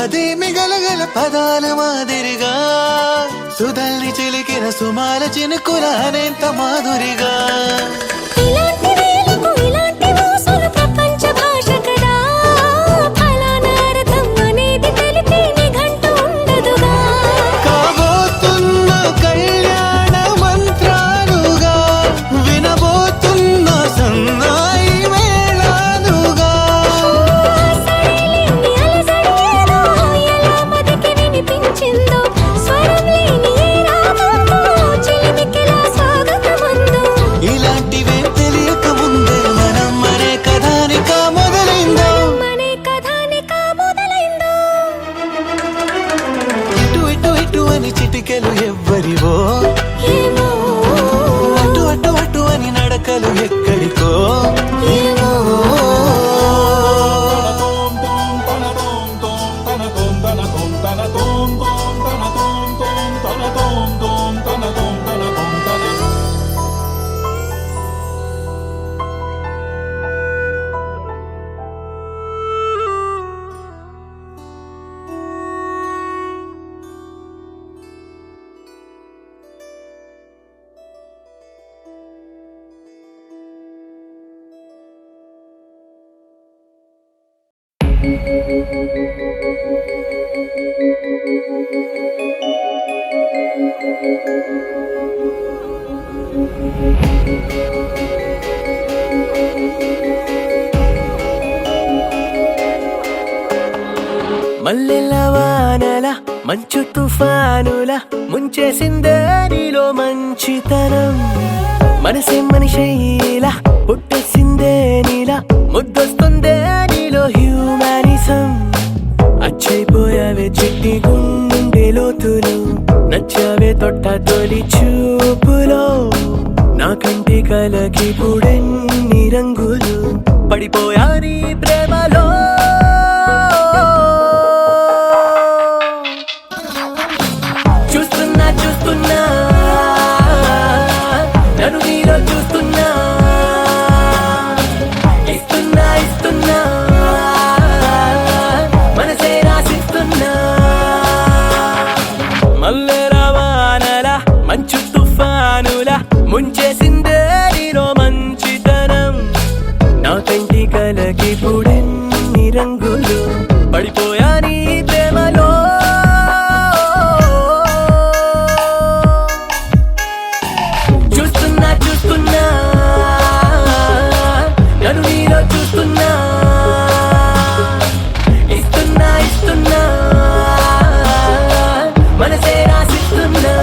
అదేమి గలగల పదాల మాదిరిగా సుధల్ని చిలికిన సుమాల చినుకుల అనేంత మాధురిగా చిటికెలు ఎవ్వరివో అటు అటు అటు అని నడకలు ఎక్కడికో మల్లెల వానల మంచు తుఫానుల ముంచేసిందే నీలో మంచితనం మనసే మనిషిలా పుట్టేసిందే నీలా ముద్దొస్తుందే నీలో హ్యూమానిజం అచ్చైపోయావే చిట్టి గుండె లోతులు నచ్చావే తొట్ట తొలి చూపులో నా కంటి కలకి పుడెన్ని రంగులు పడిపోయా నీ ప్రేమలో చూస్తున్నా నన్ను నీలో చూస్తున్నా ఇస్తున్నా మనసే రాసిస్తున్నా మల్లెల వానల మంచు తుఫానుల ముంచేసిందే నీలో మంచితనం నా కంటి కలకి పుడెన్ని రంగులు పడిపోయా నీ ప్రేమలో చూస్తున్నా నన్ను నీలో చూస్తున్నా ఇస్తున్నా మనసే రాసిస్తున్నా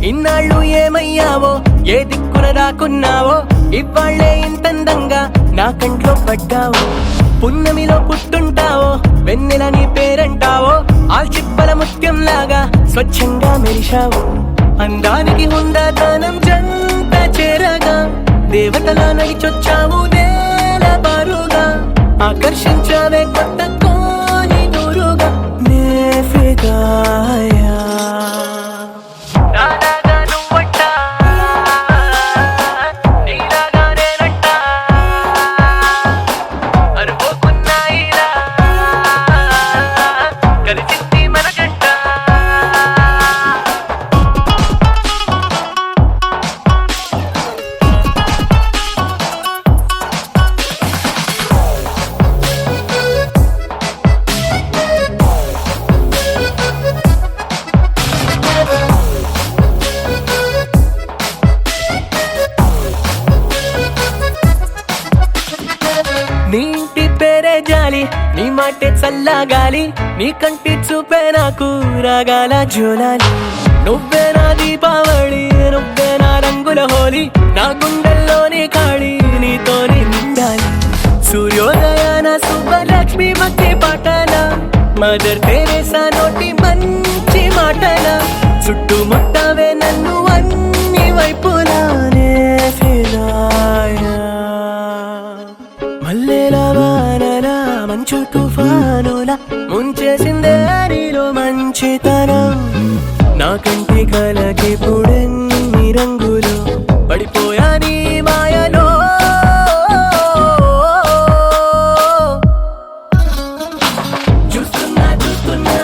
ఇన్నాళ్ళు ఏమయ్యావో ఏ దిక్కున దాక్కున్నావో ఇవాళ్లే ఇంతందంగా నా కంట్లో పడ్డావో పున్నమిలో పుట్టుంటావో వెన్నెల నీ పేరంటావో ఆల్చిప్పల ముత్యం లాగా స్వచ్ఛంగా మెరిశావు అందానికి హుందాతనం జంట చేరగా దేవతలా నడిచొచ్చావు నేల బారుగా ఆకర్షించావే కొత్త కోని దూరుగా నే ఫిదాయా నీ ఇంటి పేరే జాలి నీ మాటే చల్లగాలి నీ కంటి చూపే నాకు రాగాల జోలాలి నువ్వే నా దీపావళి నువ్వే నా రంగుల హోలీ నా గుండెల్లోని ఖాళీ నీతోనే నిండాలి సూర్యోదయాన శుభలక్ష్మి భక్తి పాటల మదర్ తెరేసా నోటి మంచి మాటల చుట్టుముట్టవే నన్ను అన్ని వైపులానే ఫిదాయా మల్లెల వానల మంచు తుఫానులా ముంచేసిందే నీలో మంచితనం. నా కంటి కలకి పుడెన్ని రంగులు పడిపోయా నీ మాయలో. చూస్తున్నా చూస్తున్నా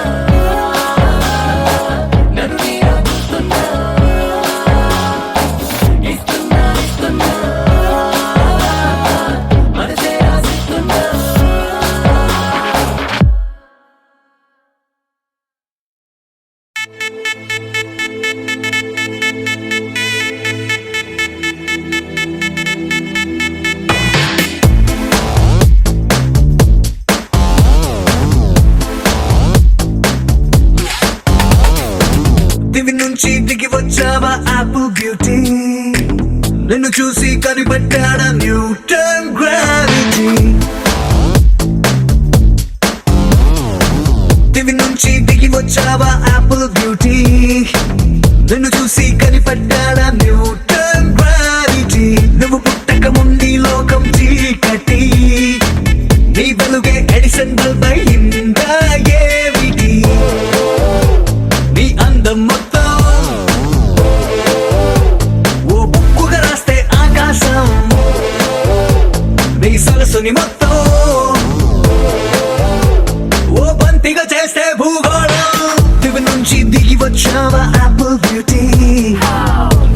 నన్ను నీలో చూస్తున్నా, ఇస్తున్నా ఇస్తున్నా మనసే రాసిస్తున్నా. దివి నుంచి దిగి వచ్చావా యాపిల్ బ్యూటీ, నిన్ను చూసి కనిపెట్టాడా న్యూటన్ గ్రావిటీ. దివి నుంచి దిగి వచ్చావా యాపిల్ బ్యూటీ, నిన్ను చూసి కనిపెట్టాడా న్యూటన్ గ్రావిటీ. నువ్వు పుట్టక ముందు లోకం చీకటి, నీ వెలుగే ఎడిసన్ బల్బ్ అయిందా ఏమిటి. నీ అందం మొత్తం ఓ బుక్కుగా రాస్తే ఆకాశం, నీ సరస్సుని మొత్తం ఓ బంతిగా చేస్తే భూగోళం. దివి నుంచి దిగి వచ్చావా యాపిల్ బ్యూటీ,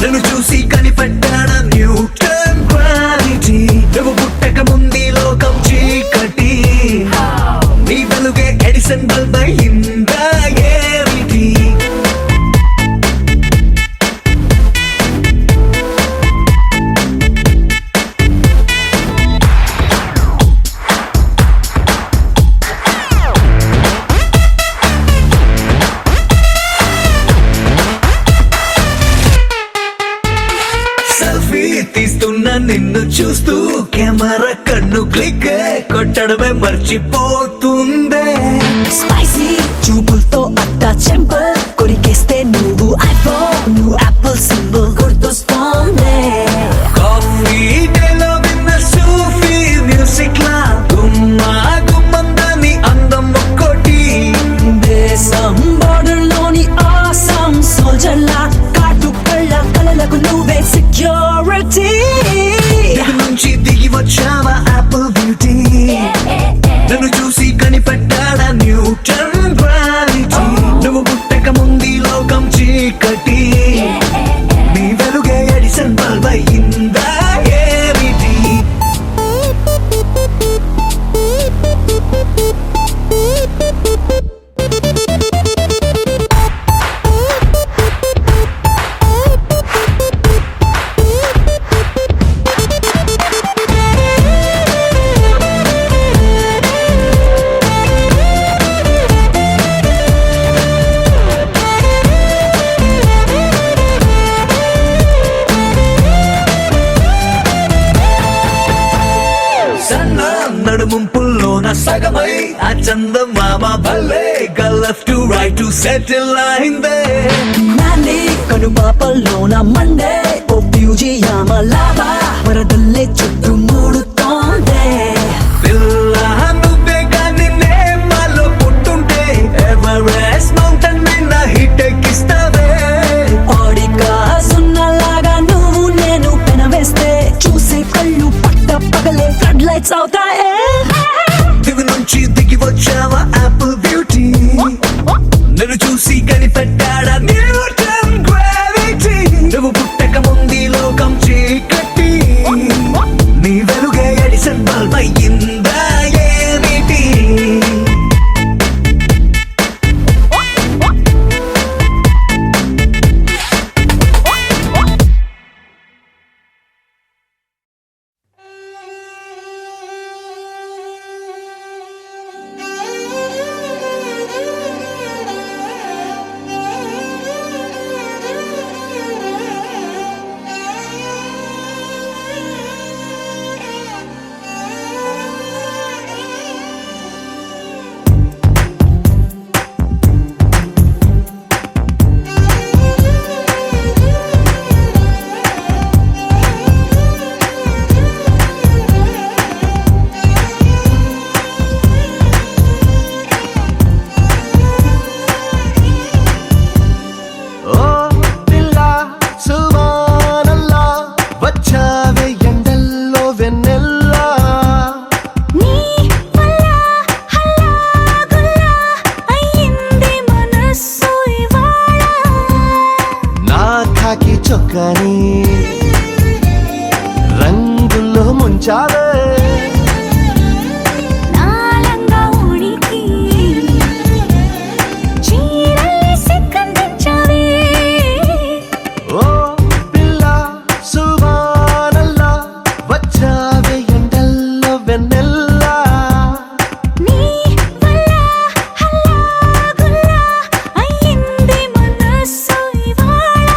నన్ను చూసి కనిపెట్టాడా న్యూటన్ గ్రావిటీ. నువ్వు పుట్టక ముందు లోకం చీకటి, నీ వెలుగే ఎడిసన్ బల్బ్ అయిందా ఏమిటి. సెల్ఫీ తీస్తున్నా నిన్ను చూస్తూ కెమెరా కన్ను క్లిక్ కొట్టడమే మర్చిపోతుందే. స్పైసీ చూపులతో అట్టా చెంపల్ కొరికేస్తే నువ్వు ఐఫోన్, నువ్వు యాపిల్ సింబల్ గుర్తొస్తోంది. కాఫీ డేలో విన్న సూఫీ మ్యూజిక్ లా గుమ్మా గుమ్మందాని అందం ఒక్కోటి. దేశం బోర్డర్ లోని ఆసం సోల్జర్ లా కాటు కళ్ళ కలలకు నువ్వే సెక్యూరిటీ. దిగి నుంచి దిగి వచ్చావా యాపిల్ బ్యూటీ, నన్ను చూసి కనిపెట్టాడా న్యూటన్ గ్రావిటీ. నువ్వు పుట్టక ముందు లోకం చీకటి, నీ వెలుగే ఎడిసన్ బల్బ్ అయిందా ఏమిటి. సన్న నడుముంపుల్లోన సగమై ఆ చందమామ భలే left to right to settle అయిందే. నాని కనుపాపల్లోన మండే ఓ ప్యూజియామ లావా వరదల్లే చుట్టూ మూడుతోందే. పిల్ల నువ్వే కానీ నేమాలో పుట్టుంటే ఎవరెస్ట్ మౌంటైన్ మీద హిట్ ఎక్కిస్తావే. ఆడికా సున్నలాగా నువ్వు నేను పెనవేస్తే చూసే కళ్ళు పట్ట పగలే ఫ్లడ్ లైట్స్ అవుతాయే. దివి నుంచి దిగి వచ్చావా యాపిల్ బ్యూటీ, నన్ను చూసి కనిపెట్టాడా న్యూటన్ గ్రావిటీ. నువ్వు పుట్టక ముందు లోకం చీకటి, నీ వెలుగే ఎడిసన్ బల్బ్ అయ్యిందా ఏమిటి. వెన్నెల్లా నీ వల్ల హల్లా గుల్లా అయ్యింది మనసు ఇవాళ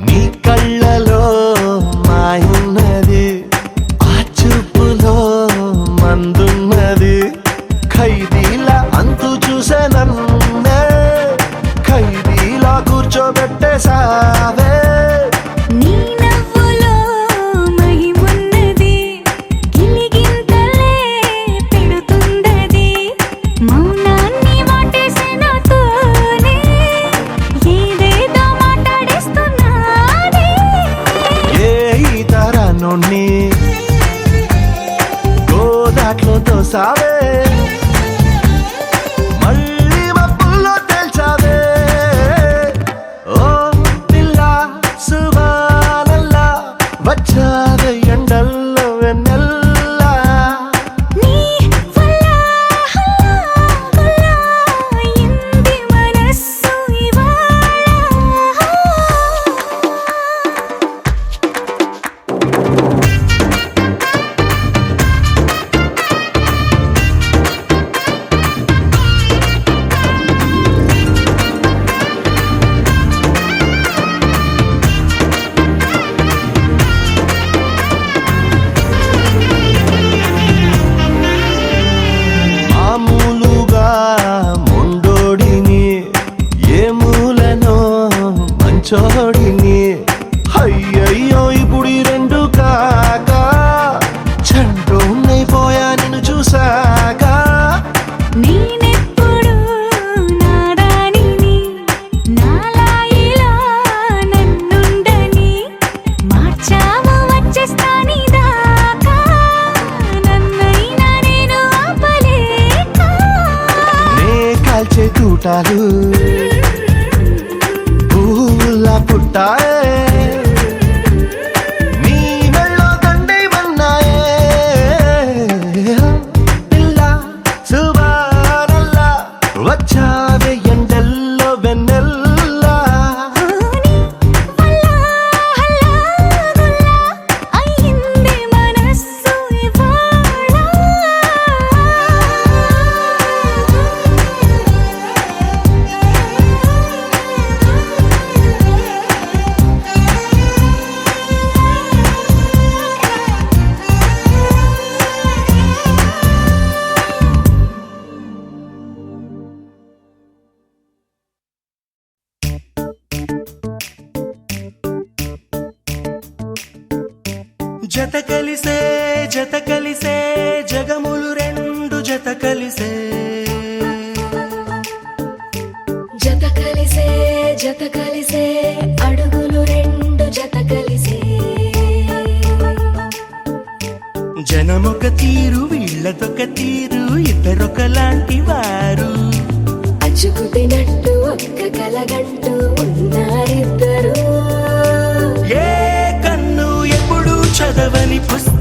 నీ కళ్ళలో మాయున్నది ఆ చూపులో మందున్నది ఖైదీలా అంతు చూసే నన్నే ఖైదీలా కూర్చోబెట్టేసావే నీ నవ్వులో మహిమున్నది గిలిగింతలే పెడుతుందది మౌనాన్ని వాటేసే నాతోనే ఏదేదో మాట్లాడేస్తున్నానే ఏ ఈ తరాన్ని గోదాట్లో తోసావే మళ్ళీ మబ్బుల్లో తేల్చావే ఓ పిల్ల సువానల్లా వచ్చావే ఎండల్లో వెన్నెల్లా నీ వల్ల హల్లా గుల్లా అయ్యింది మనసు ఇవాళ మామూలుగా మొండోడిని ఏ మూలనో మంచోడిని అయ్యయ్యో ఇప్పుడు ఈ రెండు కాక చంటోనైపోయా నిన్ను చూసాక నేనెప్పుడు నాదానిని నాలా ఇలా నన్నుండని మార్చావు వచ్చేస్తాని దాకా నన్నైనా నేను ఆపలేక నే కాల్చే తూటాలు పువ్వులా పుట్టాయే నీ మెళ్ళో దండేమన్నాయే పిల్ల సుబానల్లా వచ్చావే ఎండల్లో వెన్నెల్లా నీ వల్ల హల్లా గుల్లా అయ్యింది మనసు ఇవాళ జత కలిసే జగములు రెండు జత కలిసే జత కలిసే అడుగులు రెండు జత కలిసే జనమొక తీరు వీళ్ళదొక తీరు ఇద్దరొకలాంటి వారు అచ్చుకుతినట్టు ఒక్క కలగంటూ ఉన్నారిద్దరు ఏ కన్ను ఎప్పుడు చదవని పుస్తకం